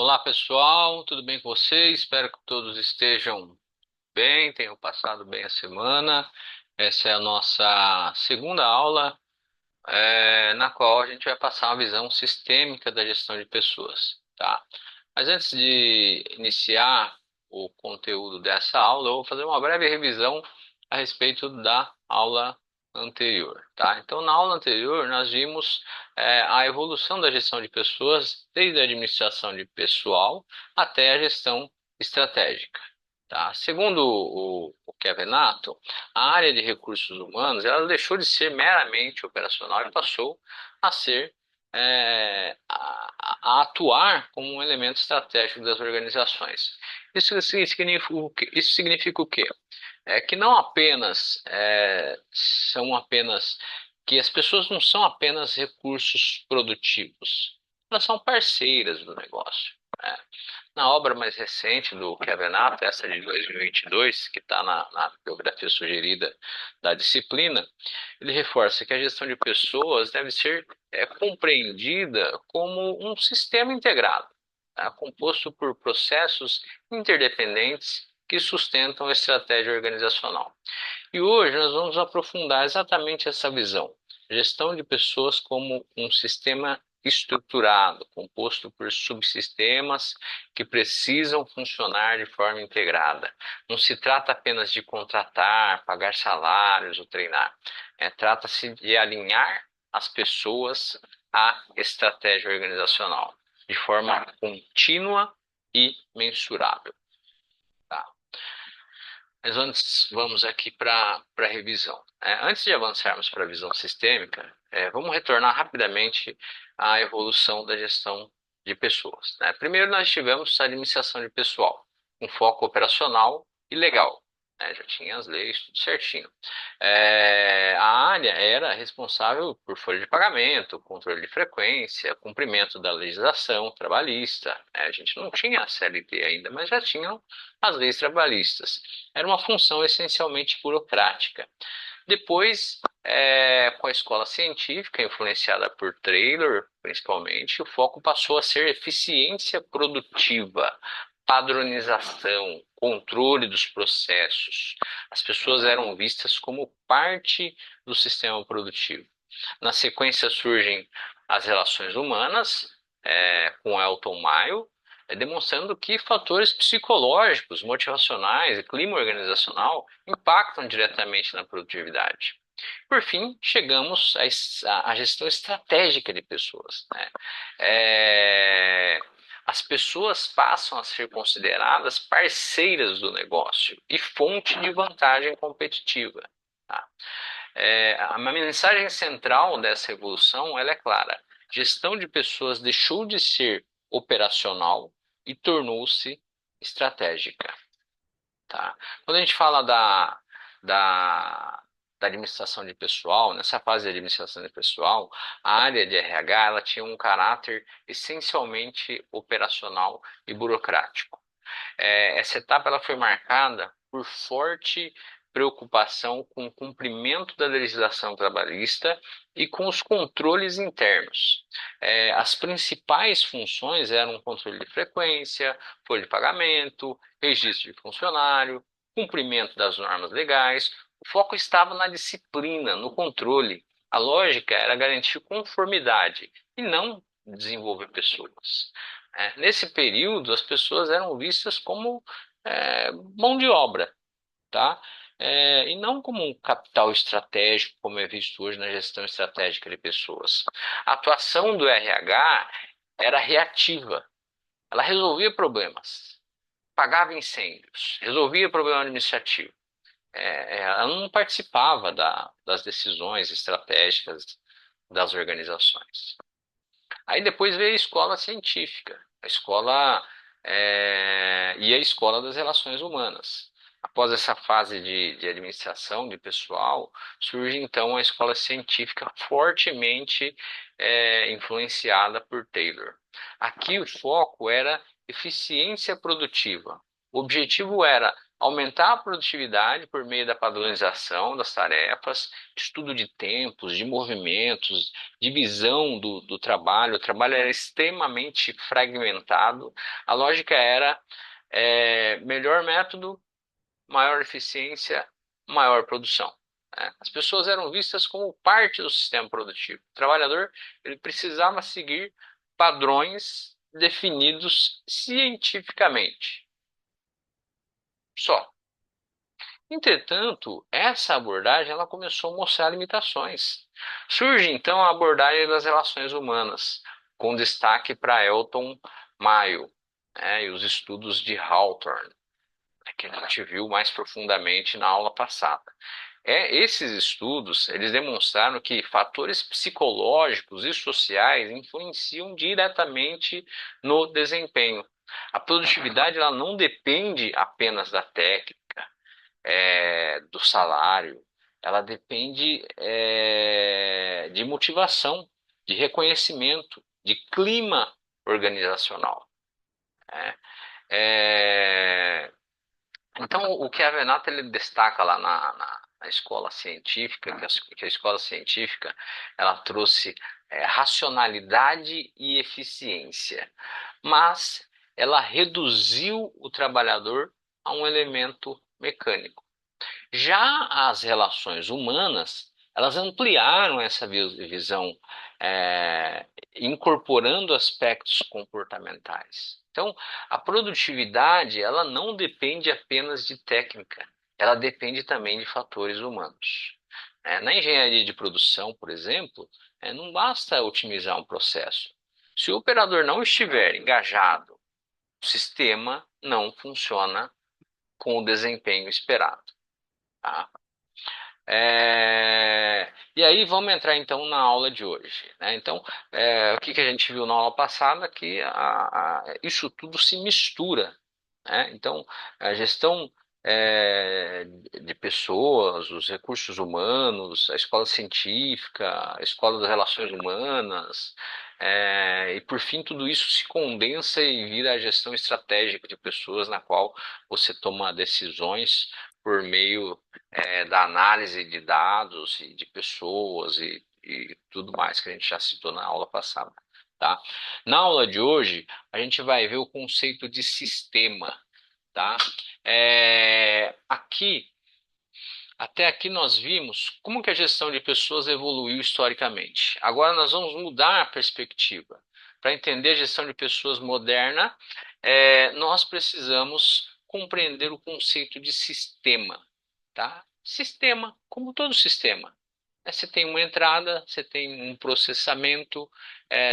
Olá pessoal, tudo bem com vocês? Espero que todos estejam bem, tenham passado bem a semana. Essa é a nossa segunda aula, na qual a gente vai passar uma visão sistêmica da gestão de pessoas, tá? Mas antes de iniciar o conteúdo dessa aula, eu vou fazer uma breve revisão a respeito da aula anterior, tá? Então, na aula anterior, nós vimos a evolução da gestão de pessoas, desde a administração de pessoal até a gestão estratégica, tá? Segundo o Kevin Nato, a área de recursos humanos ela deixou de ser meramente operacional e passou a ser a atuar como um elemento estratégico das organizações. Isso significa o quê? Que não apenas são apenas que as pessoas não são apenas recursos produtivos, elas são parceiras do negócio, né? Na obra mais recente do Kevin Nato, essa de 2022, que está na biografia sugerida da disciplina, ele reforça que a gestão de pessoas deve ser compreendida como um sistema integrado, tá? Composto por processos interdependentes que sustentam a estratégia organizacional. E hoje nós vamos aprofundar exatamente essa visão. Gestão de pessoas como um sistema estruturado, composto por subsistemas que precisam funcionar de forma integrada. Não se trata apenas de contratar, pagar salários ou treinar. Trata-se de alinhar as pessoas à estratégia organizacional de forma contínua e mensurável. Tá? Mas antes, vamos aqui para a revisão. Antes de avançarmos para a visão sistêmica, vamos retornar rapidamente à evolução da gestão de pessoas, né? Primeiro, nós tivemos a administração de pessoal, com foco operacional e legal, né? Já tinha as leis, tudo certinho. A área era responsável por folha de pagamento, controle de frequência, cumprimento da legislação trabalhista, né? A gente não tinha a CLT ainda, mas já tinham as leis trabalhistas. Era uma função essencialmente burocrática. Depois, com a escola científica, influenciada por Taylor, principalmente, o foco passou a ser eficiência produtiva, padronização, controle dos processos. As pessoas eram vistas como parte do sistema produtivo. Na sequência surgem as relações humanas, com Elton Mayo, demonstrando que fatores psicológicos, motivacionais e clima organizacional impactam diretamente na produtividade. Por fim, chegamos à gestão estratégica de pessoas, né? As pessoas passam a ser consideradas parceiras do negócio e fonte de vantagem competitiva. Tá? A mensagem central dessa evolução ela é clara. Gestão de pessoas deixou de ser operacional e tornou-se estratégica. Tá? Quando a gente fala da, da administração de pessoal, nessa fase de administração de pessoal, a área de RH ela tinha um caráter essencialmente operacional e burocrático. Essa etapa ela foi marcada por forte preocupação com o cumprimento da legislação trabalhista e com os controles internos. As principais funções eram controle de frequência, folha de pagamento, registro de funcionário, cumprimento das normas legais. O foco estava na disciplina, no controle. A lógica era garantir conformidade e não desenvolver pessoas. Nesse período, as pessoas eram vistas como mão de obra, tá? E não como um capital estratégico, como é visto hoje na gestão estratégica de pessoas. A atuação do RH era reativa, ela resolvia problemas, pagava incêndios, resolvia problema administrativo. Ela não participava das decisões estratégicas das organizações. Aí depois veio a escola científica, a escola e a escola das relações humanas. Após essa fase de administração de pessoal, surge então a escola científica fortemente influenciada por Taylor. Aqui o foco era eficiência produtiva. O objetivo era aumentar a produtividade por meio da padronização das tarefas, estudo de tempos, de movimentos, divisão do trabalho. O trabalho era extremamente fragmentado. A lógica era melhor método, maior eficiência, maior produção. Né? As pessoas eram vistas como parte do sistema produtivo. O trabalhador ele precisava seguir padrões definidos cientificamente. Só. Entretanto, essa abordagem ela começou a mostrar limitações. Surge então a abordagem das relações humanas, com destaque para Elton Mayo, né, e os estudos de Hawthorne, que a gente viu mais profundamente na aula passada. Esses estudos eles demonstraram que fatores psicológicos e sociais influenciam diretamente no desempenho. A produtividade ela não depende apenas da técnica, do salário, ela depende de motivação, de reconhecimento, de clima organizacional. Né? É, então, o que a Venata ele destaca lá na escola científica, que a escola científica ela trouxe racionalidade e eficiência, mas ela reduziu o trabalhador a um elemento mecânico. Já as relações humanas, elas ampliaram essa visão, incorporando aspectos comportamentais. Então, a produtividade, ela não depende apenas de técnica, ela depende também de fatores humanos. Na engenharia de produção, por exemplo, não basta otimizar um processo. Se o operador não estiver engajado, o sistema não funciona com o desempenho esperado. Tá? E aí vamos entrar então na aula de hoje. Né? Então, o que a gente viu na aula passada? Que isso tudo se mistura. Né? Então, a gestão de pessoas, os recursos humanos, a escola científica, a escola das relações humanas, e por fim tudo isso se condensa e vira a gestão estratégica de pessoas na qual você toma decisões por meio da análise de dados e de pessoas e tudo mais que a gente já citou na aula passada. Tá? Na aula de hoje, a gente vai ver o conceito de sistema. Tá? Até aqui nós vimos como que a gestão de pessoas evoluiu historicamente. Agora nós vamos mudar a perspectiva. Para entender a gestão de pessoas moderna, nós precisamos compreender o conceito de sistema. Tá? Sistema, como todo sistema. Você tem uma entrada, você tem um processamento,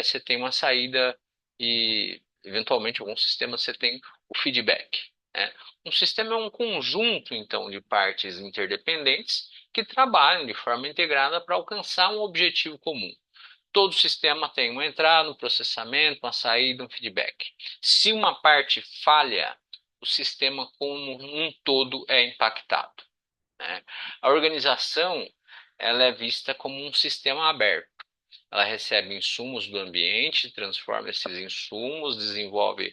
você tem uma saída e, eventualmente, alguns sistemas você tem o feedback. Né? Um sistema é um conjunto, então, de partes interdependentes que trabalham de forma integrada para alcançar um objetivo comum. Todo sistema tem uma entrada, um processamento, uma saída, um feedback. Se uma parte falha, o sistema como um todo é impactado. Né? A organização ela é vista como um sistema aberto. Ela recebe insumos do ambiente, transforma esses insumos, desenvolve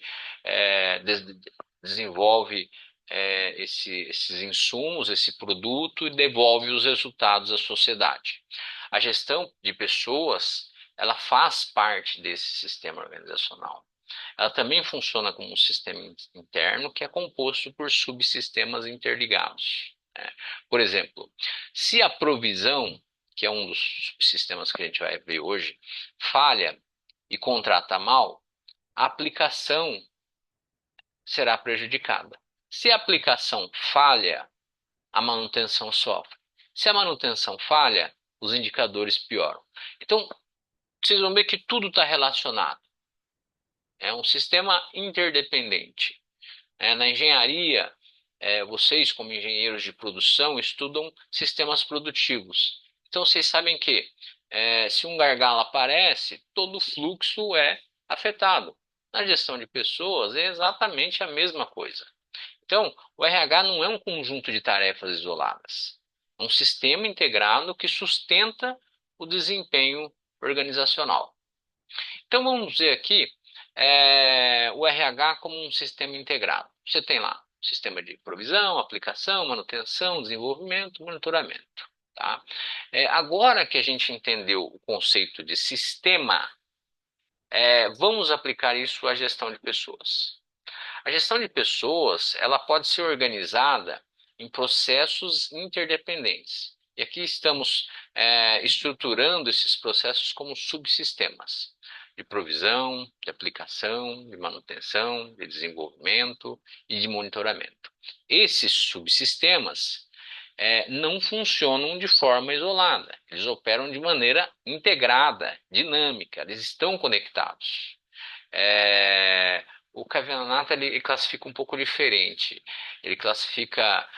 esses insumos, esse produto e devolve os resultados à sociedade. A gestão de pessoas, ela faz parte desse sistema organizacional. Ela também funciona como um sistema interno que é composto por subsistemas interligados. Né? Por exemplo, se a provisão, que é um dos sistemas que a gente vai ver hoje, falha e contrata mal, a aplicação será prejudicada. Se a aplicação falha, a manutenção sofre. Se a manutenção falha, os indicadores pioram. Então, vocês vão ver que tudo está relacionado. É um sistema interdependente. Na engenharia, vocês, como engenheiros de produção, estudam sistemas produtivos. Então, vocês sabem que se um gargalo aparece, todo o fluxo é afetado. Na gestão de pessoas, é exatamente a mesma coisa. Então, o RH não é um conjunto de tarefas isoladas. É um sistema integrado que sustenta o desempenho organizacional. Então vamos ver aqui o RH como um sistema integrado. Você tem lá Sistema de provisão, aplicação, manutenção, desenvolvimento, monitoramento. Tá? Agora que a gente entendeu o conceito de sistema, vamos aplicar isso à gestão de pessoas. A gestão de pessoas, ela pode ser organizada em processos interdependentes. E aqui estamos estruturando esses processos como subsistemas de provisão, de aplicação, de manutenção, de desenvolvimento e de monitoramento. Esses subsistemas não funcionam de forma isolada, eles operam de maneira integrada, dinâmica, eles estão conectados. O Cavenato ele classifica um pouco diferente. Ele classifica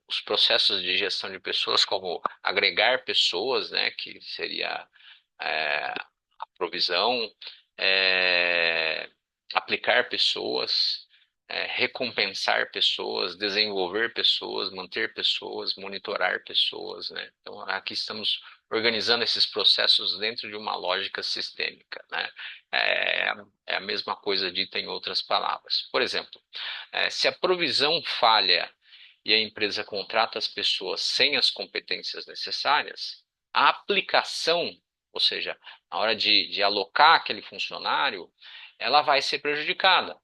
os processos de gestão de pessoas como agregar pessoas, né, que seria a provisão, é, aplicar pessoas, recompensar pessoas, desenvolver pessoas, manter pessoas, monitorar pessoas, né? Então, aqui estamos organizando esses processos dentro de uma lógica sistêmica, né? É, é a mesma coisa dita em outras palavras. Por exemplo, se a provisão falha e a empresa contrata as pessoas sem as competências necessárias, a aplicação, ou seja, na hora de alocar aquele funcionário, ela vai ser prejudicada.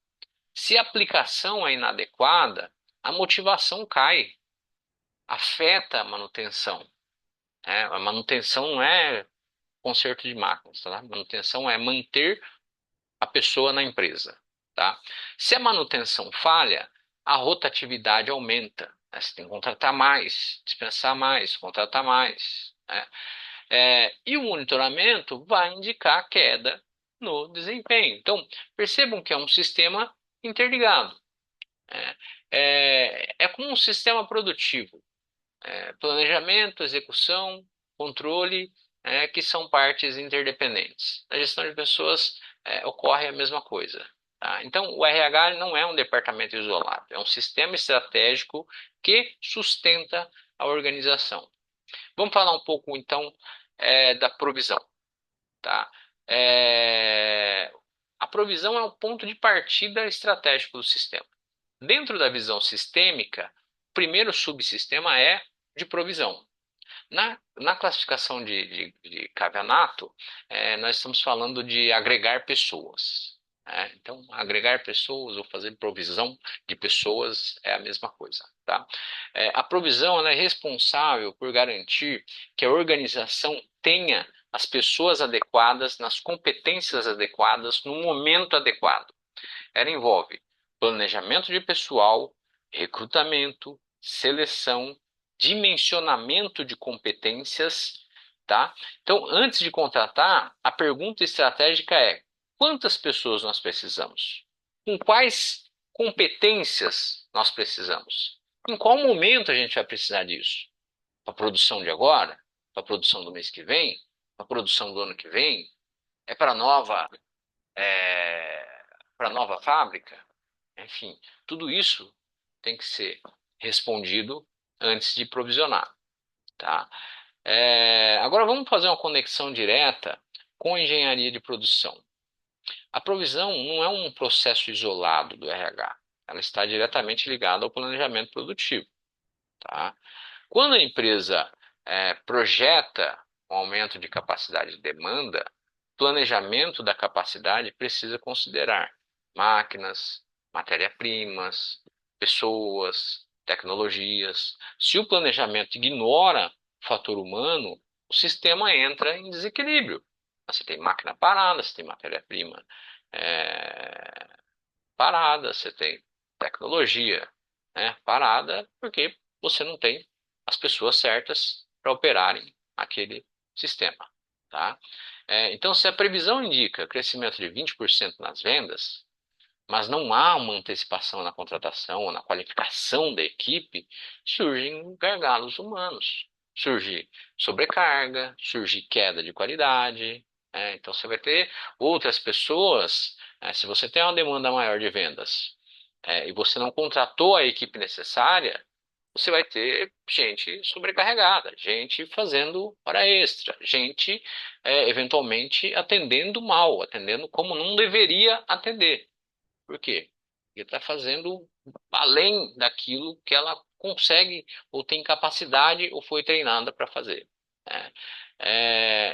Se a aplicação é inadequada, a motivação cai, afeta a manutenção. A manutenção não é conserto de máquinas, tá? A manutenção é manter a pessoa na empresa. Tá? Se a manutenção falha, a rotatividade aumenta. Né? Você tem que contratar mais, dispensar mais, contratar mais. Né? E o monitoramento vai indicar queda no desempenho. Então, percebam que é um sistema interligado. É como um sistema produtivo. Planejamento, execução, controle, que são partes interdependentes. Na gestão de pessoas ocorre a mesma coisa. Tá? Então, o RH não é um departamento isolado, é um sistema estratégico que sustenta a organização. Vamos falar um pouco, então, da provisão. Tá? A provisão é um ponto de partida estratégico do sistema. Dentro da visão sistêmica, o primeiro subsistema é de provisão. Na classificação de Cavenato, nós estamos falando de agregar pessoas. Então, agregar pessoas ou fazer provisão de pessoas é a mesma coisa. Tá? A provisão ela é responsável por garantir que a organização tenha as pessoas adequadas, nas competências adequadas, no momento adequado. Ela envolve planejamento de pessoal, recrutamento, seleção, dimensionamento de competências, tá? Então, antes de contratar, a pergunta estratégica é: quantas pessoas nós precisamos? Com quais competências nós precisamos? Em qual momento a gente vai precisar disso? Para a produção de agora? Para a produção do mês que vem? Para a produção do ano que vem? É é, para nova fábrica? Enfim, tudo isso tem que ser respondido antes de provisionar, tá? Agora vamos fazer uma conexão direta com a engenharia de produção. A provisão não é um processo isolado do RH, ela está diretamente ligada ao planejamento produtivo, tá? Quando a empresa projeta um aumento de capacidade de demanda, planejamento da capacidade precisa considerar máquinas, matéria-primas, pessoas, tecnologias. Se o planejamento ignora o fator humano, o sistema entra em desequilíbrio. Você tem máquina parada, você tem matéria-prima parada, você tem tecnologia parada, porque você não tem as pessoas certas para operarem aquele sistema. Tá? Então, se a previsão indica crescimento de 20% nas vendas, mas não há uma antecipação na contratação ou na qualificação da equipe, surgem gargalos humanos. Surge sobrecarga, surge queda de qualidade. Então, você vai ter outras pessoas. Se você tem uma demanda maior de vendas e você não contratou a equipe necessária, você vai ter gente sobrecarregada, gente fazendo hora extra, gente eventualmente atendendo mal, atendendo como não deveria atender. Por quê? Porque está fazendo além daquilo que ela consegue ou tem capacidade ou foi treinada para fazer. Né?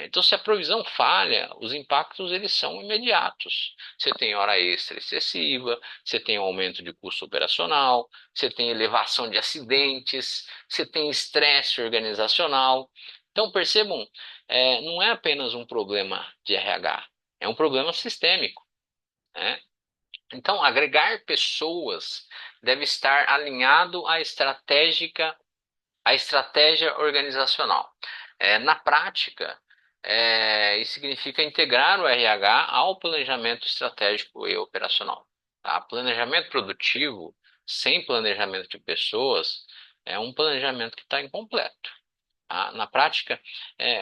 Então, se a provisão falha, os impactos eles são imediatos. Você tem hora extra excessiva, você tem aumento de custo operacional, você tem elevação de acidentes, você tem estresse organizacional. Então, percebam, não é apenas um problema de RH, é um problema sistêmico. Né? Então, agregar pessoas deve estar alinhado à estratégia organizacional. Na prática, isso significa integrar o RH ao planejamento estratégico e operacional. Tá? Planejamento produtivo sem planejamento de pessoas é um planejamento que está incompleto. Tá? Na prática,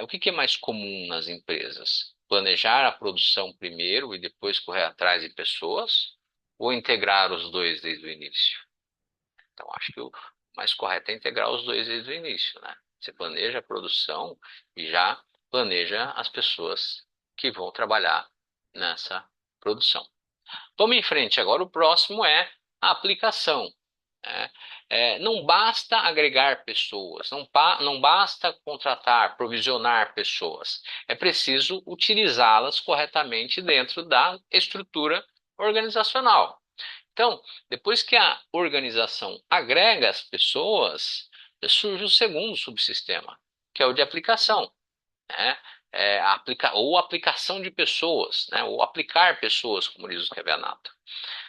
o que é mais comum nas empresas? Planejar a produção primeiro e depois correr atrás de pessoas? Ou integrar os dois desde o início? Então, acho que o mais correto é integrar os dois desde o início, né? Você planeja a produção e já planeja as pessoas que vão trabalhar nessa produção. Vamos em frente agora. O próximo é a aplicação. Né? Não basta agregar pessoas, não basta contratar, provisionar pessoas. É preciso utilizá-las corretamente dentro da estrutura organizacional. Então, depois que a organização agrega as pessoas, surge o segundo subsistema, que é o de aplicação. Né? Ou aplicação de pessoas, né? Ou aplicar pessoas, como diz o Revenato.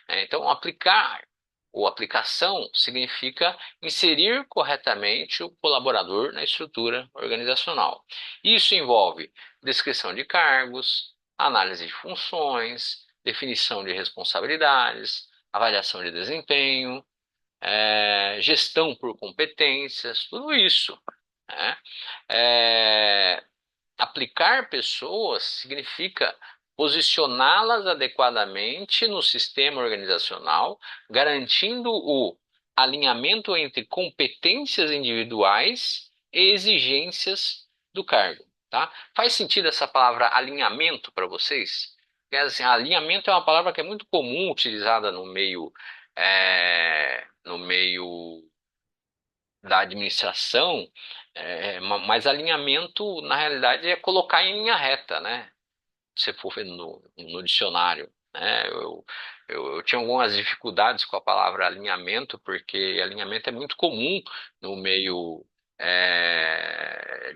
Então, aplicar ou aplicação significa inserir corretamente o colaborador na estrutura organizacional. Isso envolve descrição de cargos, análise de funções, definição de responsabilidades, avaliação de desempenho, gestão por competências, tudo isso. Né? É, Aplicar pessoas significa posicioná-las adequadamente no sistema organizacional, garantindo o alinhamento entre competências individuais e exigências do cargo. Tá? Faz sentido essa palavra alinhamento para vocês? Porque, assim, alinhamento é uma palavra que é muito comum utilizada no meio da administração, mas alinhamento, na realidade, é colocar em linha reta, né? Se você for ver no dicionário, né? Eu tinha algumas dificuldades com a palavra alinhamento, porque alinhamento é muito comum no meio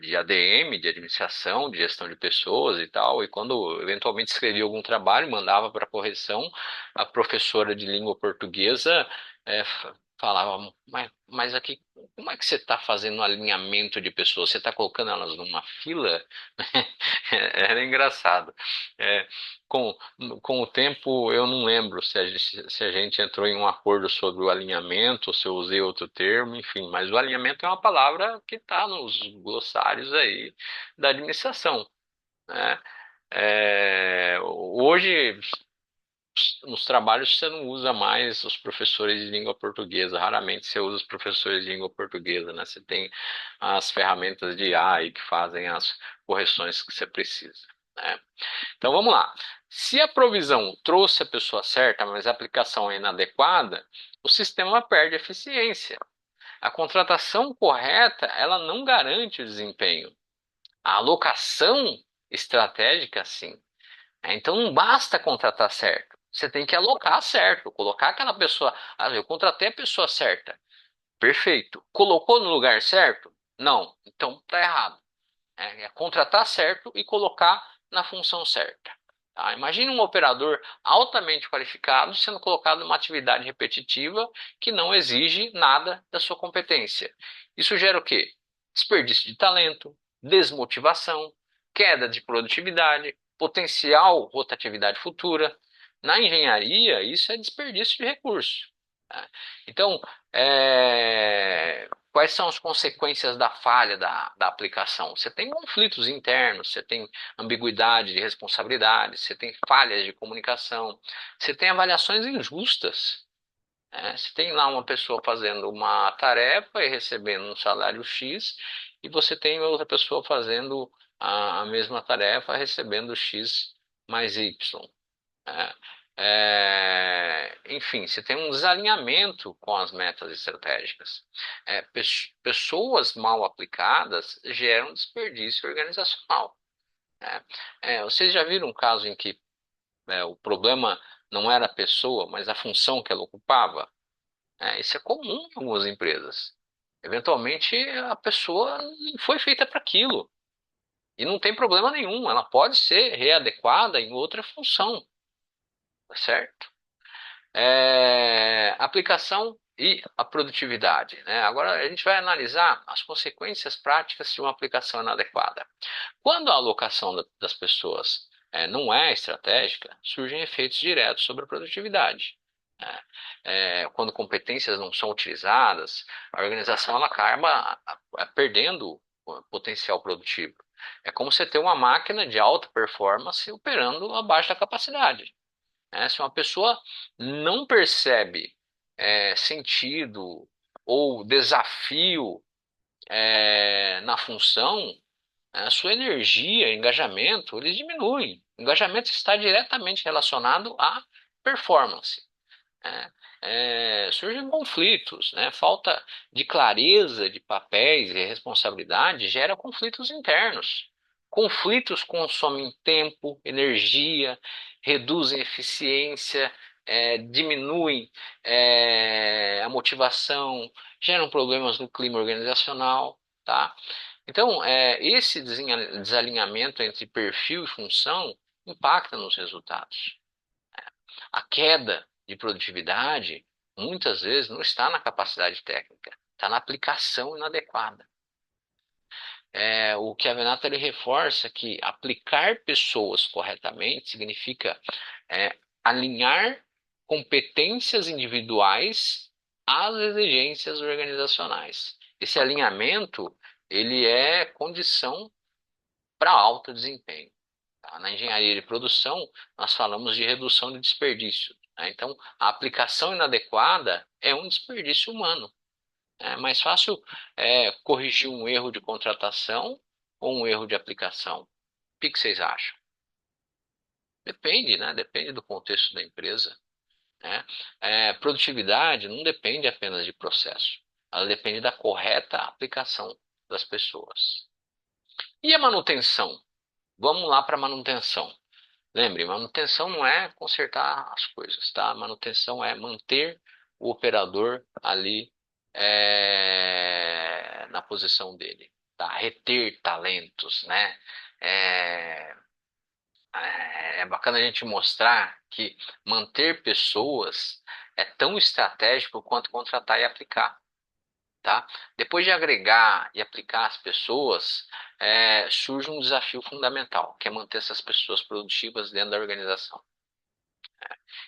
de ADM, de administração, de gestão de pessoas e tal, e quando eventualmente escrevia algum trabalho, mandava para correção, a professora de língua portuguesa falava, mas aqui, como é que você está fazendo um alinhamento de pessoas? Você está colocando elas numa fila? Era engraçado. É, com, com o tempo, eu não lembro se a gente entrou em um acordo sobre o alinhamento, ou se eu usei outro termo, enfim, mas o alinhamento é uma palavra que está nos glossários aí da administração, né? Hoje, nos trabalhos, você não usa mais os professores de língua portuguesa, raramente você usa os professores de língua portuguesa, né? Você tem as ferramentas de IA aí que fazem as correções que você precisa, né? Então vamos lá. Se a provisão trouxe a pessoa certa, mas a aplicação é inadequada, o sistema perde eficiência. A contratação correta, ela não garante o desempenho. A alocação estratégica, sim. Então não basta contratar certo. Você tem que alocar certo, colocar aquela pessoa. Ah, eu contratei a pessoa certa. Perfeito. Colocou no lugar certo? Não. Então tá errado. É contratar certo e colocar na função certa. Tá? Imagine um operador altamente qualificado sendo colocado numa atividade repetitiva que não exige nada da sua competência. Isso gera o quê? Desperdício de talento, desmotivação, queda de produtividade, potencial rotatividade futura. Na engenharia, isso é desperdício de recurso. Tá? Então, quais são as consequências da falha da aplicação? Você tem conflitos internos, você tem ambiguidade de responsabilidades, você tem falhas de comunicação, você tem avaliações injustas. Né? Você tem lá uma pessoa fazendo uma tarefa e recebendo um salário X, e você tem outra pessoa fazendo a mesma tarefa recebendo X mais Y. Né? Enfim, você tem um desalinhamento com as metas estratégicas. Pessoas mal aplicadas geram desperdício organizacional. Né? Vocês já viram um caso em que o problema não era a pessoa, mas a função que ela ocupava? Isso é comum em algumas empresas. Eventualmente, a pessoa não foi feita para aquilo. E não tem problema nenhum, ela pode ser readequada em outra função, tá certo? Aplicação e a produtividade, né? Agora a gente vai analisar as consequências práticas de uma aplicação inadequada. Quando a alocação das pessoas não é estratégica, surgem efeitos diretos sobre a produtividade. Né? Quando competências não são utilizadas, a organização ela acaba perdendo o potencial produtivo. É como você ter uma máquina de alta performance operando abaixo da capacidade. Se uma pessoa não percebe sentido ou desafio na função, a sua energia, engajamento, eles diminuem. O engajamento está diretamente relacionado à performance. Surgem conflitos, né? Falta de clareza de papéis e responsabilidade gera conflitos internos. Conflitos consomem tempo, energia, reduzem eficiência, diminuem a motivação, geram problemas no clima organizacional, tá? Então, esse desalinhamento entre perfil e função impacta nos resultados. A queda de produtividade muitas vezes não está na capacidade técnica, está na aplicação inadequada. O que a Venata ele reforça que aplicar pessoas corretamente significa alinhar competências individuais às exigências organizacionais. Esse alinhamento ele é condição para alto desempenho. Tá? Na engenharia de produção, nós falamos de redução de desperdício. Né? Então, a aplicação inadequada é um desperdício humano. É mais fácil corrigir um erro de contratação ou um erro de aplicação. O que vocês acham? Depende, né? Depende do contexto da empresa. Né? Produtividade não depende apenas de processo. Ela depende da correta aplicação das pessoas. E a manutenção? Vamos lá para a manutenção. Lembre, manutenção não é consertar as coisas, tá? Manutenção é manter o operador ali na posição dele, tá? Reter talentos, né? É, é bacana a gente mostrar que manter pessoas é tão estratégico quanto contratar e aplicar, tá? Depois de agregar e aplicar as pessoas, surge um desafio fundamental, que é manter essas pessoas produtivas dentro da organização.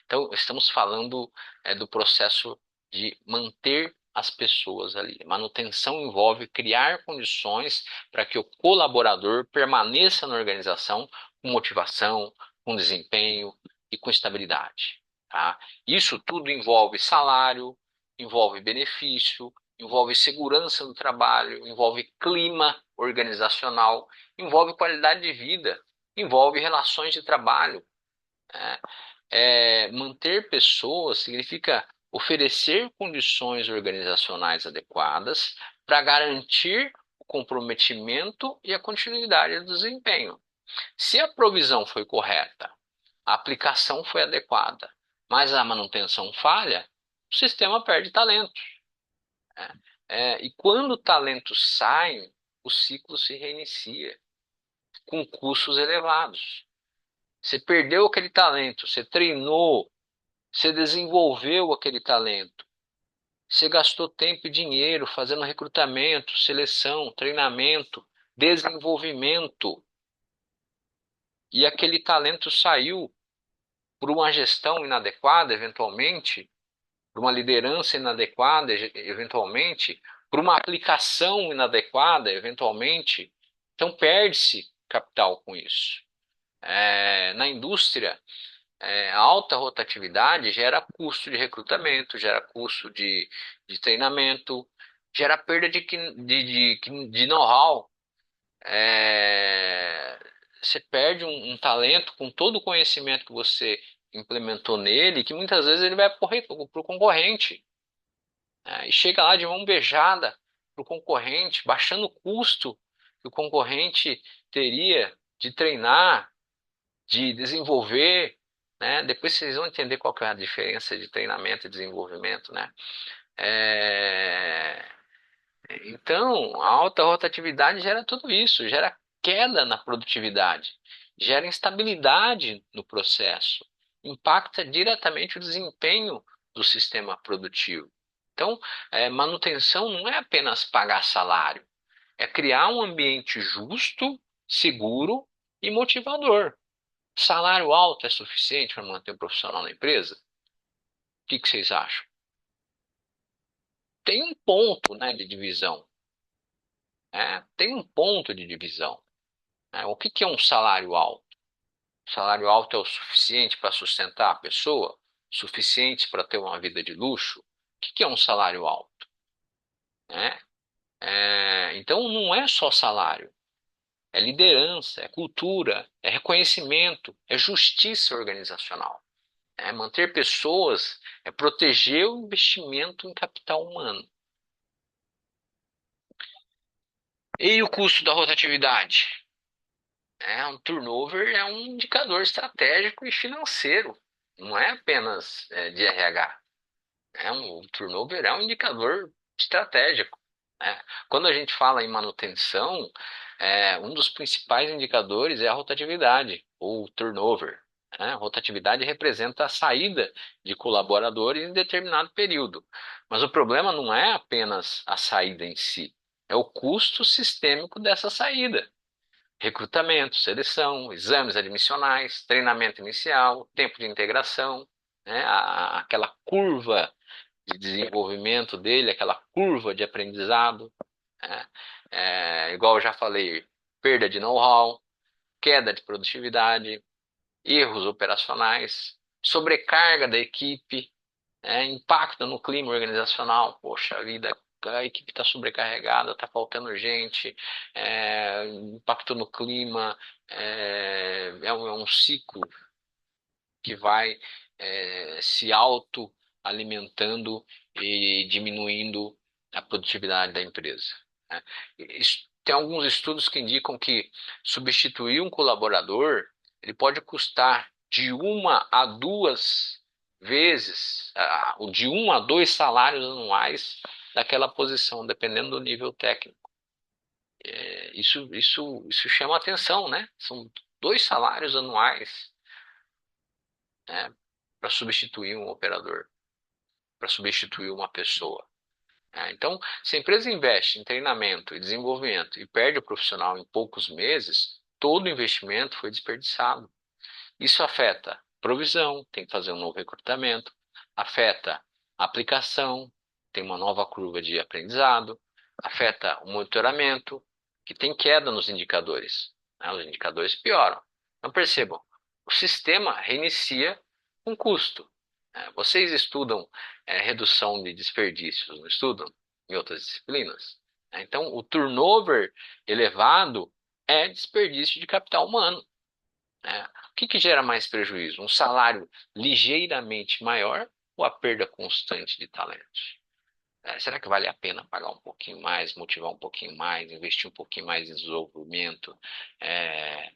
Então, estamos falando do processo de manter as pessoas ali. Manutenção envolve criar condições para que o colaborador permaneça na organização com motivação, com desempenho e com estabilidade. Tá? Isso tudo envolve salário, envolve benefício, envolve segurança do trabalho, envolve clima organizacional, envolve qualidade de vida, envolve relações de trabalho. Né? Manter pessoas significa oferecer condições organizacionais adequadas para garantir o comprometimento e a continuidade do desempenho. Se a provisão foi correta, a aplicação foi adequada, mas a manutenção falha, o sistema perde talento. E quando talentos saem, o ciclo se reinicia com custos elevados. Você perdeu aquele talento, você treinou, você desenvolveu aquele talento. Você gastou tempo e dinheiro fazendo recrutamento, seleção, treinamento, desenvolvimento. E aquele talento saiu por uma gestão inadequada, eventualmente, por uma liderança inadequada, eventualmente, por uma aplicação inadequada, eventualmente. Então perde-se capital com isso. Na indústria, a alta rotatividade gera custo de recrutamento, gera custo de treinamento, gera perda de know-how. Você perde um talento com todo o conhecimento que você implementou nele que muitas vezes ele vai para o concorrente, né? E chega lá de mão beijada para o concorrente, baixando o custo que o concorrente teria de treinar, de desenvolver, né? Depois vocês vão entender qual que é a diferença de treinamento e desenvolvimento, né? É, Então, a alta rotatividade gera tudo isso, gera queda na produtividade, gera instabilidade no processo, impacta diretamente o desempenho do sistema produtivo. Então, manutenção não é apenas pagar salário, é criar um ambiente justo, seguro e motivador. Salário alto é suficiente para manter o profissional na empresa? O que vocês acham? Tem um ponto, né, de divisão, né? Tem um ponto de divisão. Né? O que é um salário alto? O salário alto é o suficiente para sustentar a pessoa? Suficiente para ter uma vida de luxo? O que é um salário alto? Né? Então não é só salário, é liderança, é cultura, é reconhecimento, é justiça organizacional. É manter pessoas, é proteger o investimento em capital humano. E o custo da rotatividade? Um turnover é um indicador estratégico e financeiro, não é apenas de RH. O turnover é um indicador estratégico, né? Quando a gente fala em manutenção, um dos principais indicadores é a rotatividade, ou turnover, né? A rotatividade representa a saída de colaboradores em determinado período. Mas o problema não é apenas a saída em si, é o custo sistêmico dessa saída. Recrutamento, seleção, exames admissionais, treinamento inicial, tempo de integração, né? Aquela curva de desenvolvimento dele, aquela curva de aprendizado, né? Igual eu já falei, perda de know-how, queda de produtividade, erros operacionais, sobrecarga da equipe, impacto no clima organizacional. Poxa vida, a equipe está sobrecarregada, está faltando gente, impacto no clima, é um ciclo que vai se auto-alimentando e diminuindo a produtividade da empresa, né? Tem alguns estudos que indicam que substituir um colaborador ele pode custar de 1 a 2 vezes, de 1 a 2 salários anuais daquela posição, dependendo do nível técnico. Isso chama atenção, né? São 2 salários anuais, né, para substituir um operador, para substituir uma pessoa. Então, se a empresa investe em treinamento e desenvolvimento e perde o profissional em poucos meses, todo o investimento foi desperdiçado. Isso afeta provisão, tem que fazer um novo recrutamento, afeta a aplicação, tem uma nova curva de aprendizado, afeta o monitoramento, que tem queda nos indicadores, né? Os indicadores pioram. Então percebam, o sistema reinicia com custo. Vocês estudam redução de desperdícios, não estudam em outras disciplinas? Então, o turnover elevado é desperdício de capital humano, né? O que gera mais prejuízo? Um salário ligeiramente maior ou a perda constante de talentos? Será que vale a pena pagar um pouquinho mais, motivar um pouquinho mais, investir um pouquinho mais em desenvolvimento, é,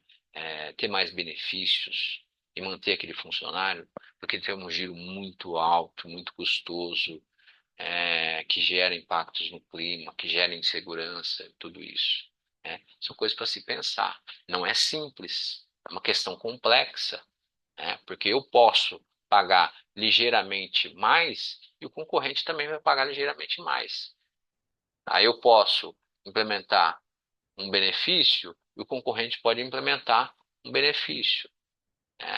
ter mais benefícios e manter aquele funcionário? Porque tem um giro muito alto, muito custoso, que gera impactos no clima, que gera insegurança, tudo isso, né? São coisas para se pensar. Não é simples, é uma questão complexa, né? Porque eu posso pagar ligeiramente mais e o concorrente também vai pagar ligeiramente mais. Aí eu posso implementar um benefício e o concorrente pode implementar um benefício.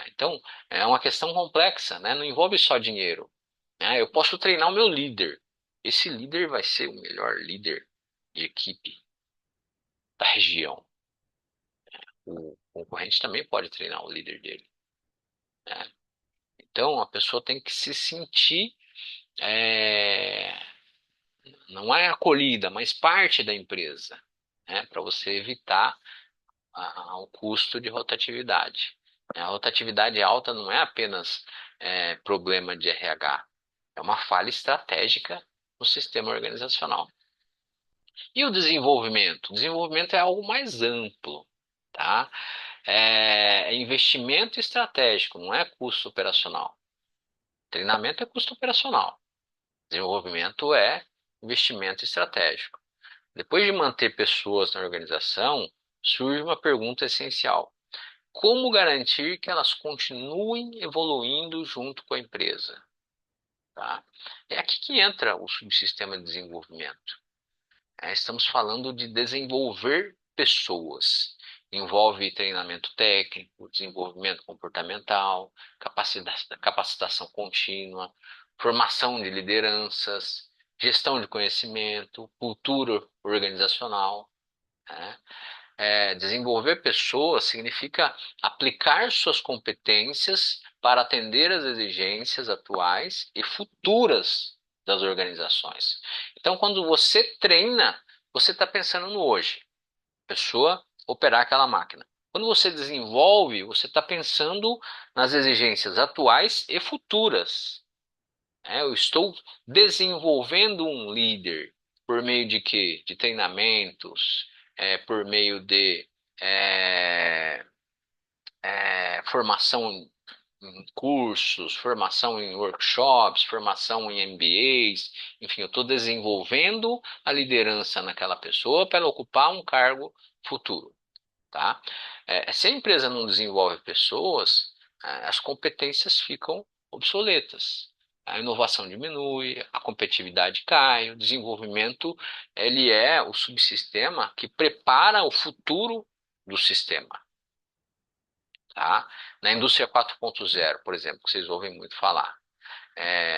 Então, é uma questão complexa, né? Não envolve só dinheiro. Eu posso treinar o meu líder. Esse líder vai ser o melhor líder de equipe da região. O concorrente também pode treinar o líder dele, né? Então, a pessoa tem que se sentir, é, não é acolhida, mas parte da empresa, né? Para você evitar o custo de rotatividade. A rotatividade alta não é apenas problema de RH, é uma falha estratégica no sistema organizacional. E o desenvolvimento? O desenvolvimento é algo mais amplo, tá? É investimento estratégico, não é custo operacional. Treinamento é custo operacional. Desenvolvimento é investimento estratégico. Depois de manter pessoas na organização, surge uma pergunta essencial: como garantir que elas continuem evoluindo junto com a empresa? Tá? É aqui que entra o subsistema de desenvolvimento. Estamos falando de desenvolver pessoas. Envolve treinamento técnico, desenvolvimento comportamental, capacitação contínua, formação de lideranças, gestão de conhecimento, cultura organizacional, né? Desenvolver pessoas significa aplicar suas competências para atender às exigências atuais e futuras das organizações. Então, quando você treina, você está pensando no hoje, pessoa operar aquela máquina. Quando você desenvolve, você está pensando nas exigências atuais e futuras. Eu estou desenvolvendo um líder por meio de quê? De treinamentos, por meio de é, formação em cursos, formação em workshops, formação em MBAs, enfim, eu estou desenvolvendo a liderança naquela pessoa para ela ocupar um cargo futuro, tá? Se a empresa não desenvolve pessoas, as competências ficam obsoletas. A inovação diminui, a competitividade cai, o desenvolvimento ele é o subsistema que prepara o futuro do sistema. Tá? Na indústria 4.0, por exemplo, que vocês ouvem muito falar,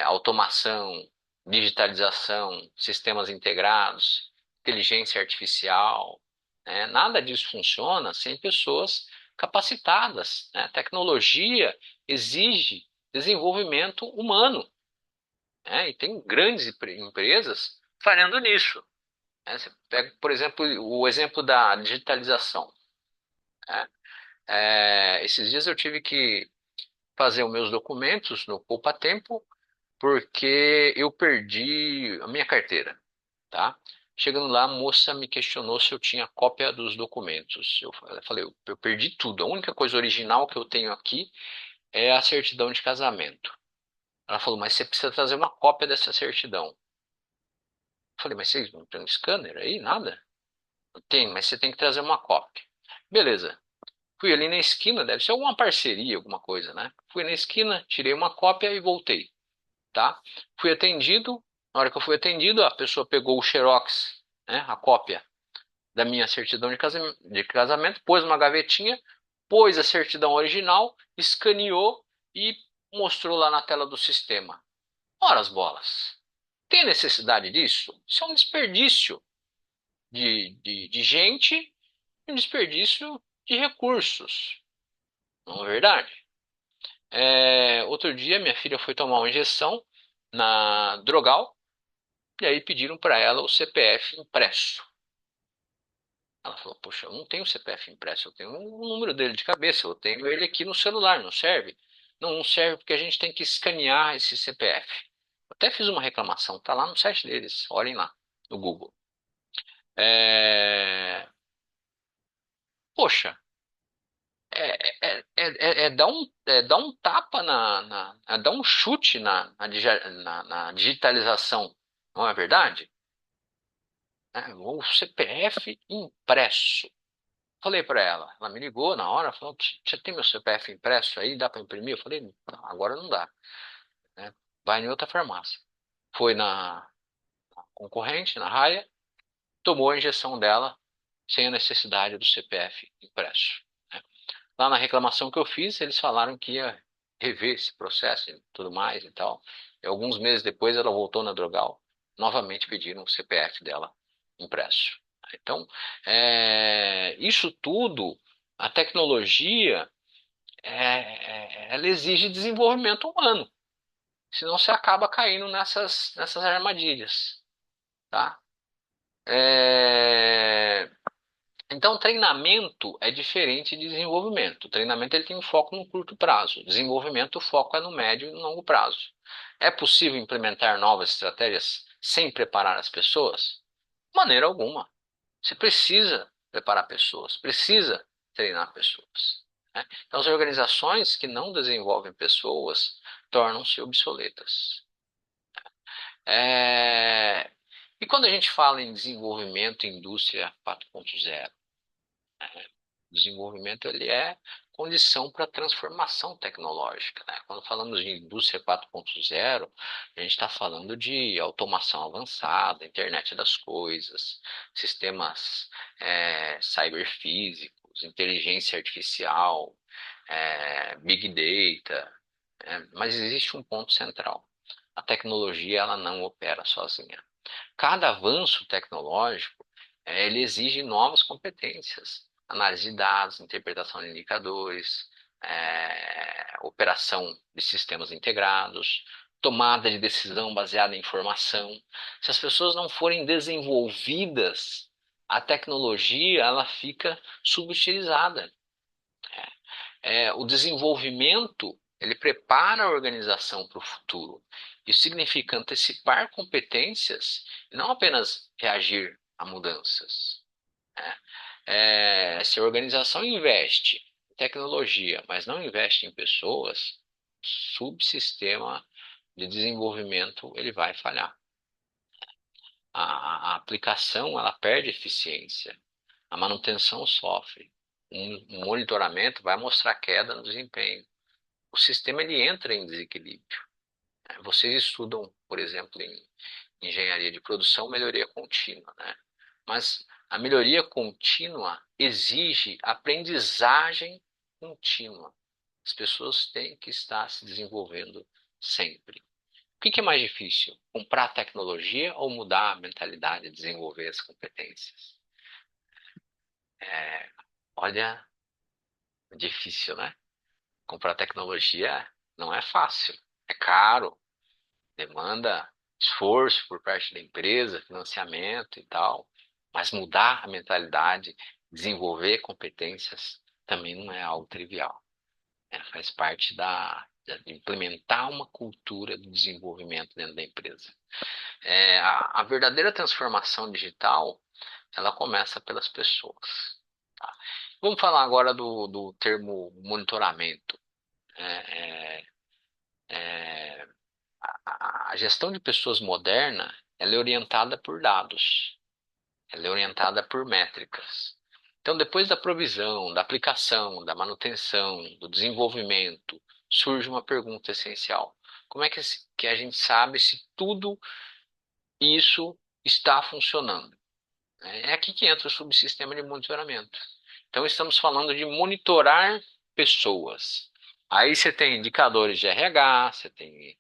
automação, digitalização, sistemas integrados, inteligência artificial, né? Nada disso funciona sem pessoas capacitadas, né? Tecnologia exige desenvolvimento humano, né? E tem grandes empresas falhando nisso, né? Você pega, por exemplo, o exemplo da digitalização, né? Esses dias eu tive que fazer os meus documentos no Poupa Tempo porque eu perdi a minha carteira, tá? Chegando lá, a moça me questionou se eu tinha cópia dos documentos. Eu falei, eu perdi tudo. A única coisa original que eu tenho aqui é a certidão de casamento. Ela falou, mas você precisa trazer uma cópia dessa certidão. Eu falei, mas vocês não tem um scanner aí? Nada? Tem, mas você tem que trazer uma cópia. Beleza. Fui ali na esquina, deve ser alguma parceria, alguma coisa, né? Fui na esquina, tirei uma cópia e voltei, tá? Fui atendido. Na hora que eu fui atendido, a pessoa pegou o xerox, né, a cópia da minha certidão de casamento, pôs numa gavetinha, pôs a certidão original, escaneou e mostrou lá na tela do sistema. Ora as bolas. Tem necessidade disso? Isso é um desperdício de gente e um desperdício de recursos. Não é verdade? Outro dia, minha filha foi tomar uma injeção na Drogal e aí pediram para ela o CPF impresso. Ela falou: poxa, eu não tenho o CPF impresso, eu tenho o número dele de cabeça, eu tenho ele aqui no celular, não serve? Não, não serve porque a gente tem que escanear esse CPF. Eu até fiz uma reclamação, tá lá no site deles, olhem lá, no Google. É... Poxa, dar um tapa dar um chute na digitalização, não é verdade? O CPF impresso. Falei para ela, ela me ligou na hora, falou: já tem meu CPF impresso aí, dá para imprimir? Eu falei: não, agora não dá, né? Vai em outra farmácia. Foi na concorrente, na Raia, tomou a injeção dela sem a necessidade do CPF impresso, né? Lá na reclamação que eu fiz, eles falaram que ia rever esse processo e tudo mais e tal. E alguns meses depois ela voltou na Drogal, novamente pediram o CPF dela impresso. Então, isso tudo, a tecnologia, ela exige desenvolvimento humano, senão você acaba caindo nessas armadilhas, tá? É, Então, treinamento é diferente de desenvolvimento. O treinamento ele tem um foco no curto prazo. Desenvolvimento, o foco é no médio e no longo prazo. É possível implementar novas estratégias sem preparar as pessoas? De maneira alguma. Você precisa preparar pessoas, precisa treinar pessoas, né? Então, as organizações que não desenvolvem pessoas tornam-se obsoletas. É, E quando a gente fala em desenvolvimento em indústria 4.0, o desenvolvimento ele é condição para transformação tecnológica, né? Quando falamos de indústria 4.0, a gente está falando de automação avançada, internet das coisas, sistemas cyberfísicos, inteligência artificial, big data, mas existe um ponto central. A tecnologia ela não opera sozinha. Cada avanço tecnológico, ele exige novas competências, análise de dados, interpretação de indicadores, operação de sistemas integrados, tomada de decisão baseada em informação. Se as pessoas não forem desenvolvidas, a tecnologia ela fica subutilizada. O desenvolvimento ele prepara a organização para o futuro. Isso significa antecipar competências e não apenas reagir a mudanças, né? Se a organização investe em tecnologia, mas não investe em pessoas, o subsistema de desenvolvimento ele vai falhar. A aplicação ela perde eficiência, a manutenção sofre, um monitoramento vai mostrar queda no desempenho. O sistema ele entra em desequilíbrio. Vocês estudam, por exemplo, em engenharia de produção, melhoria contínua, né? Mas a melhoria contínua exige aprendizagem contínua. As pessoas têm que estar se desenvolvendo sempre. O que é mais difícil? Comprar tecnologia ou mudar a mentalidade, desenvolver as competências? É, olha, difícil, né? Comprar tecnologia não é fácil, é caro, demanda esforço por parte da empresa, financiamento e tal, mas mudar a mentalidade, desenvolver competências também não é algo trivial, né? Faz parte de implementar uma cultura de desenvolvimento dentro da empresa. A verdadeira transformação digital, ela começa pelas pessoas, tá? Vamos falar agora do termo monitoramento. É, é, é, a gestão de pessoas moderna, ela é orientada por dados, ela é orientada por métricas. Então, depois da provisão, da aplicação, da manutenção, do desenvolvimento, surge uma pergunta essencial: como é que a gente sabe se tudo isso está funcionando? É aqui que entra o subsistema de monitoramento. Então, estamos falando de monitorar pessoas. Aí você tem indicadores de RH, você tem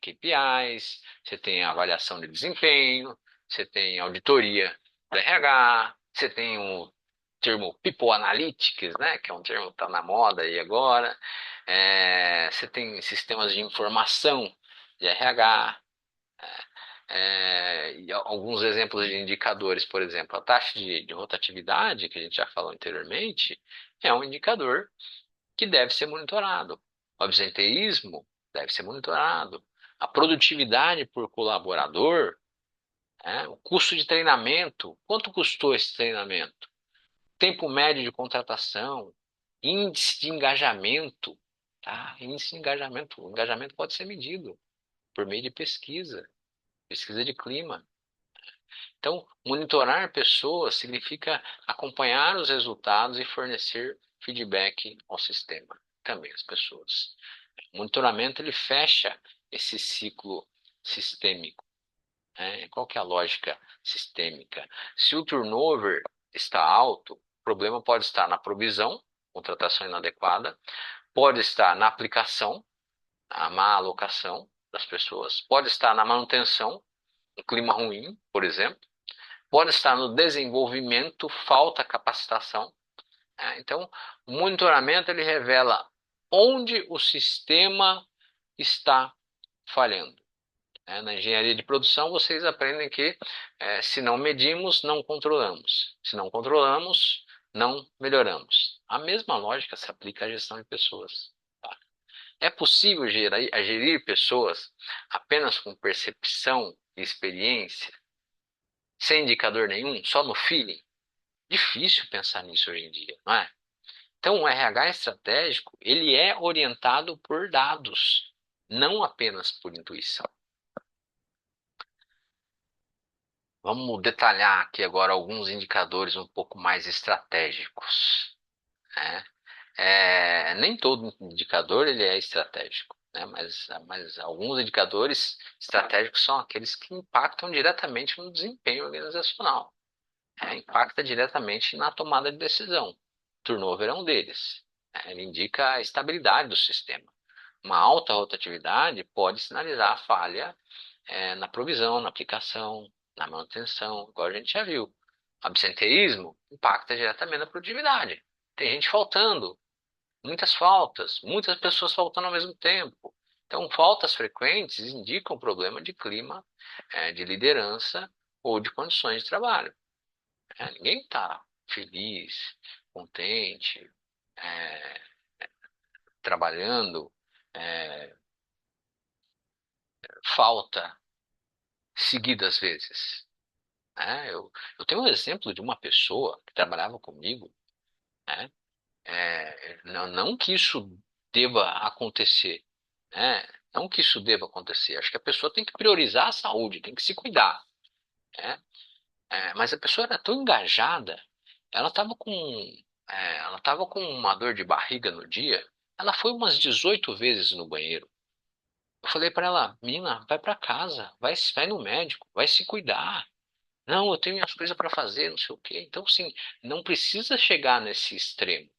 KPIs, você tem avaliação de desempenho, você tem auditoria do RH, você tem o termo People Analytics, né, que é um termo que está na moda aí agora. Você tem sistemas de informação de RH, e alguns exemplos de indicadores, por exemplo, a taxa de rotatividade, que a gente já falou anteriormente, é um indicador que deve ser monitorado. O absenteísmo deve ser monitorado. A produtividade por colaborador, o custo de treinamento, quanto custou esse treinamento? Tempo médio de contratação, índice de engajamento, tá? Índice de engajamento, o engajamento pode ser medido por meio de pesquisa, pesquisa de clima. Então, monitorar pessoas significa acompanhar os resultados e fornecer feedback ao sistema, também às pessoas. O monitoramento ele fecha esse ciclo sistêmico, né? Qual que é a lógica sistêmica? Se o turnover está alto, o problema pode estar na provisão, contratação inadequada, pode estar na aplicação, a má alocação das pessoas, pode estar na manutenção, um clima ruim, por exemplo, pode estar no desenvolvimento, falta capacitação. Então, o monitoramento ele revela onde o sistema está falhando. Na engenharia de produção, vocês aprendem que se não medimos, não controlamos. Se não controlamos, não melhoramos. A mesma lógica se aplica à gestão de pessoas. Tá? É possível gerir pessoas apenas com percepção e experiência, sem indicador nenhum, só no feeling? Difícil pensar nisso hoje em dia, não é? Então, o RH estratégico, ele é orientado por dados, não apenas por intuição. Vamos detalhar aqui agora alguns indicadores um pouco mais estratégicos, né? Nem todo indicador ele é estratégico, né? Mas alguns indicadores estratégicos são aqueles que impactam diretamente no desempenho organizacional, né? Impacta diretamente na tomada de decisão. Turnover é um deles, né? Ele indica a estabilidade do sistema. Uma alta rotatividade pode sinalizar a falha na provisão, na aplicação, na manutenção, igual a gente já viu. Absenteísmo impacta diretamente na produtividade. Tem gente faltando, muitas faltas, muitas pessoas faltando ao mesmo tempo. Então, faltas frequentes indicam problema de clima, de liderança ou de condições de trabalho. Ninguém está feliz, contente, é, trabalhando, é, falta seguidas vezes. Eu tenho um exemplo de uma pessoa que trabalhava comigo, né? Não que isso deva acontecer, né? Não que isso deva acontecer. Acho que a pessoa tem que priorizar a saúde, tem que se cuidar, né? Mas a pessoa era tão engajada, ela estava ela estava com uma dor de barriga no dia. Ela foi umas 18 vezes no banheiro. Eu falei para ela, menina, vai para casa, vai no médico, vai se cuidar. Não, eu tenho minhas coisas para fazer, não sei o quê. Então, sim, não precisa chegar nesse extremo,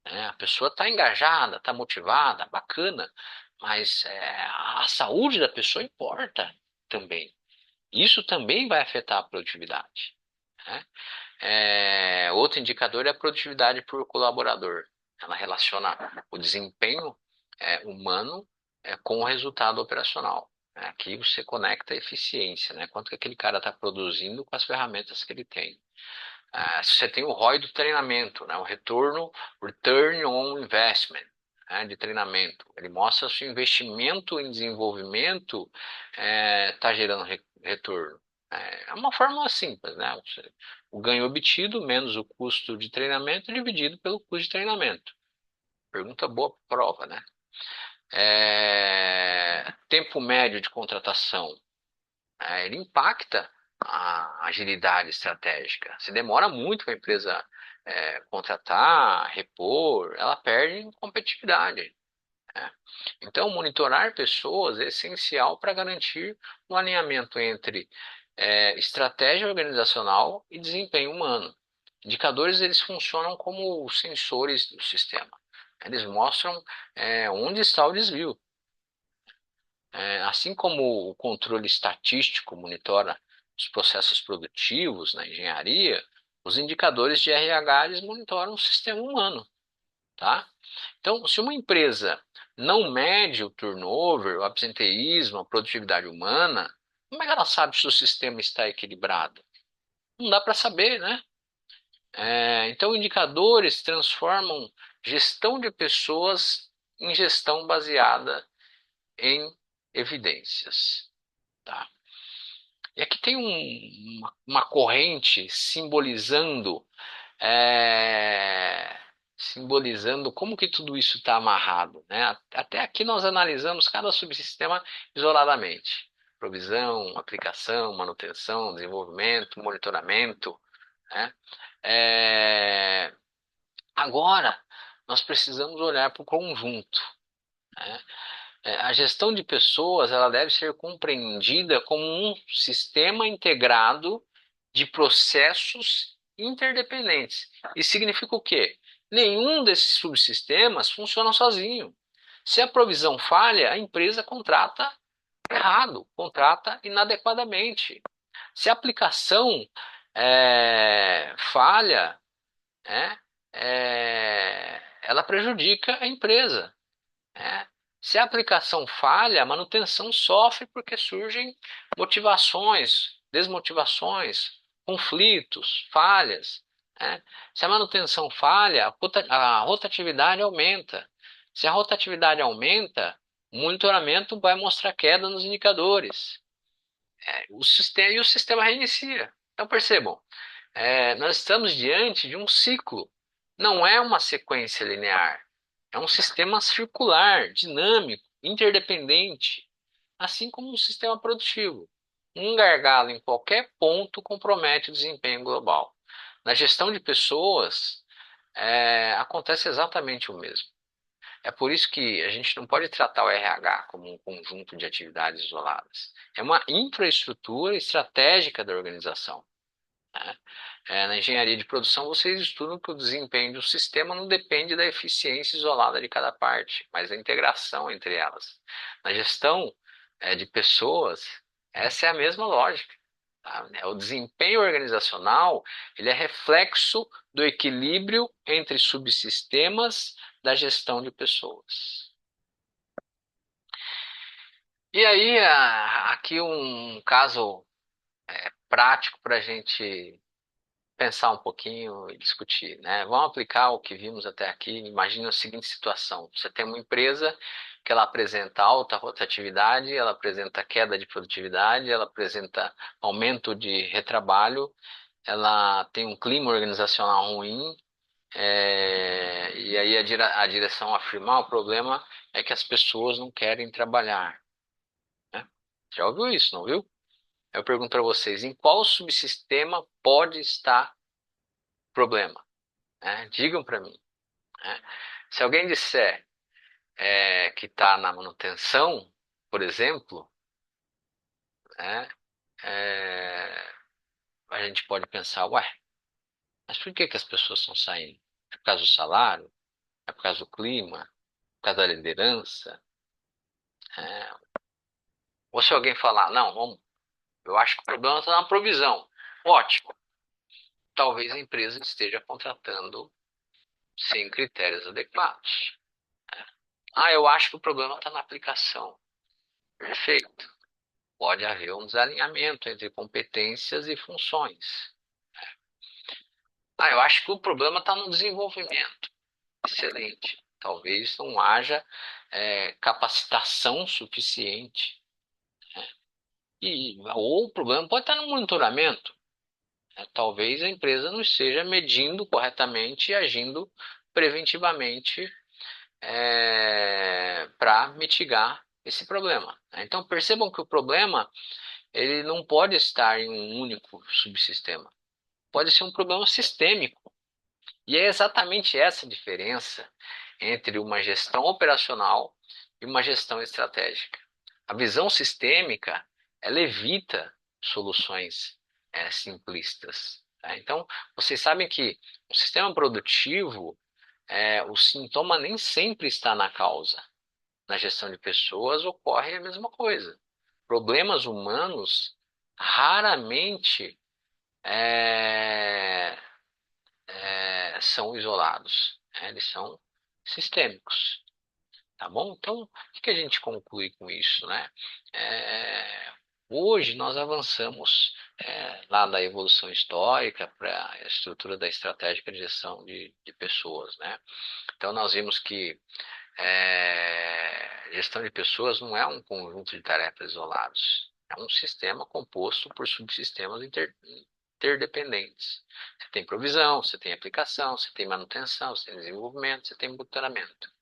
né? A pessoa está engajada, está motivada, bacana, mas a saúde da pessoa importa também. Isso também vai afetar a produtividade, né? Outro indicador é a produtividade por colaborador. Ela relaciona o desempenho humano com o resultado operacional. Aqui você conecta a eficiência, né? Quanto que aquele cara está produzindo com as ferramentas que ele tem. Você tem o ROI do treinamento, né? O Return on Investment, né? De treinamento. Ele mostra se o investimento em desenvolvimento está gerando retorno. É uma fórmula simples, né? O ganho obtido menos o custo de treinamento dividido pelo custo de treinamento. Pergunta boa, prova, né? Tempo médio de contratação. Ele impacta a agilidade estratégica. Se demora muito para a empresa contratar, repor, ela perde em competitividade, né? Então, monitorar pessoas é essencial para garantir um alinhamento entre estratégia organizacional e desempenho humano. Indicadores eles funcionam como sensores do sistema. Eles mostram onde está o desvio. Assim como o controle estatístico monitora os processos produtivos na engenharia, os indicadores de RH eles monitoram o sistema humano, tá? Então, se uma empresa não mede o turnover, o absenteísmo, a produtividade humana, como é que ela sabe se o sistema está equilibrado? Não dá para saber, né? Então, indicadores transformam gestão de pessoas em gestão baseada em evidências. Tá? E aqui tem uma corrente é, simbolizando como que tudo isso está amarrado, né? Até aqui nós analisamos cada subsistema isoladamente. Provisão, aplicação, manutenção, desenvolvimento, monitoramento, né? É, Agora, nós precisamos olhar para o conjunto, né? A gestão de pessoas ela deve ser compreendida como um sistema integrado de processos interdependentes. Isso significa o quê? Nenhum desses subsistemas funciona sozinho. Se a provisão falha, a empresa contrata errado, contrata inadequadamente. Se a aplicação falha, ela prejudica a empresa, né? Se a aplicação falha, a manutenção sofre porque surgem motivações, desmotivações, conflitos, falhas, né? Se a manutenção falha, a rotatividade aumenta. Se a rotatividade aumenta, o monitoramento vai mostrar queda nos indicadores. E o sistema reinicia. Então percebam, nós estamos diante de um ciclo, não é uma sequência linear, é um sistema circular, dinâmico, interdependente, assim como um sistema produtivo. Um gargalo em qualquer ponto compromete o desempenho global. Na gestão de pessoas, acontece exatamente o mesmo. É por isso que a gente não pode tratar o RH como um conjunto de atividades isoladas. É uma infraestrutura estratégica da organização, né? Na engenharia de produção, vocês estudam que o desempenho de um sistema não depende da eficiência isolada de cada parte, mas da integração entre elas. Na gestão, de pessoas, essa é a mesma lógica. Tá? O desempenho organizacional, ele é reflexo do equilíbrio entre subsistemas da gestão de pessoas. E aí, aqui um caso prático para a gente pensar um pouquinho e discutir, né? Vamos aplicar o que vimos até aqui. Imagina a seguinte situação: você tem uma empresa que ela apresenta alta rotatividade, ela apresenta queda de produtividade, ela apresenta aumento de retrabalho, ela tem um clima organizacional ruim, e aí a direção afirma: o problema é que as pessoas não querem trabalhar, né? Já ouviu isso, não viu? Eu pergunto para vocês, em qual subsistema pode estar o problema? Digam para mim, né? Se alguém disser que está na manutenção, por exemplo, né, é, a gente pode pensar, ué, mas por que que as pessoas estão saindo? É por causa do salário? É por causa do clima? Por causa da liderança? É, ou se alguém falar, não, vamos, eu acho que o problema está na provisão. Ótimo. Talvez a empresa esteja contratando sem critérios adequados. Eu acho que o problema está na aplicação. Perfeito. Pode haver um desalinhamento entre competências e funções. Eu acho que o problema está no desenvolvimento. Excelente. Talvez não haja capacitação suficiente. Ou o problema pode estar no monitoramento. Talvez a empresa não esteja medindo corretamente e agindo preventivamente para mitigar esse problema. Então percebam que o problema ele não pode estar em um único subsistema. Pode ser um problema sistêmico. E é exatamente essa a diferença entre uma gestão operacional e uma gestão estratégica. A visão sistêmica, ela evita soluções simplistas. Tá? Então, vocês sabem que o sistema produtivo, o sintoma nem sempre está na causa. Na gestão de pessoas ocorre a mesma coisa. Problemas humanos raramente é, são isolados, né? Eles são sistêmicos, tá bom? Então, o que a gente conclui com isso, né? Hoje nós avançamos lá da evolução histórica para a estrutura da estratégica de gestão de pessoas, né? Então nós vimos que gestão de pessoas não é um conjunto de tarefas isolados, é um sistema composto por subsistemas interdependentes. Você tem provisão, você tem aplicação, você tem manutenção, você tem desenvolvimento, você tem monitoramento.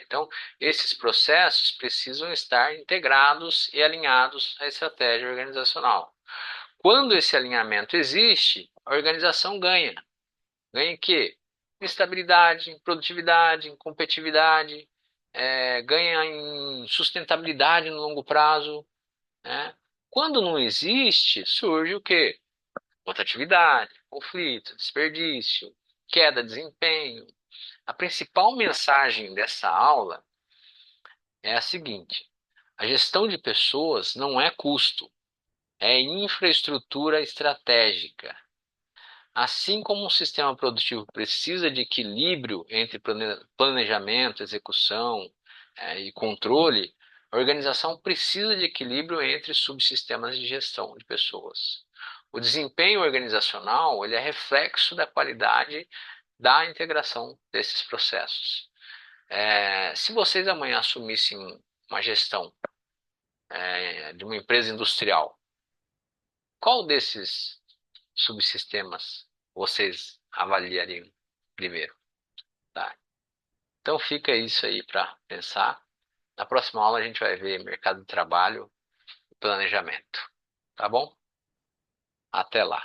Então, esses processos precisam estar integrados e alinhados à estratégia organizacional. Quando esse alinhamento existe, a organização ganha. Ganha em quê? Em estabilidade, em produtividade, em competitividade, ganha em sustentabilidade no longo prazo, né? Quando não existe, surge o quê? Rotatividade, conflito, desperdício, queda de desempenho. A principal mensagem dessa aula é a seguinte: a gestão de pessoas não é custo, é infraestrutura estratégica. Assim como um sistema produtivo precisa de equilíbrio entre planejamento, execução, e controle, a organização precisa de equilíbrio entre subsistemas de gestão de pessoas. O desempenho organizacional ele é reflexo da qualidade da integração desses processos. Se vocês amanhã assumissem uma gestão de uma empresa industrial, qual desses subsistemas vocês avaliariam primeiro? Tá? Então fica isso aí para pensar. Na próxima aula a gente vai ver mercado de trabalho e planejamento. Tá bom? Até lá.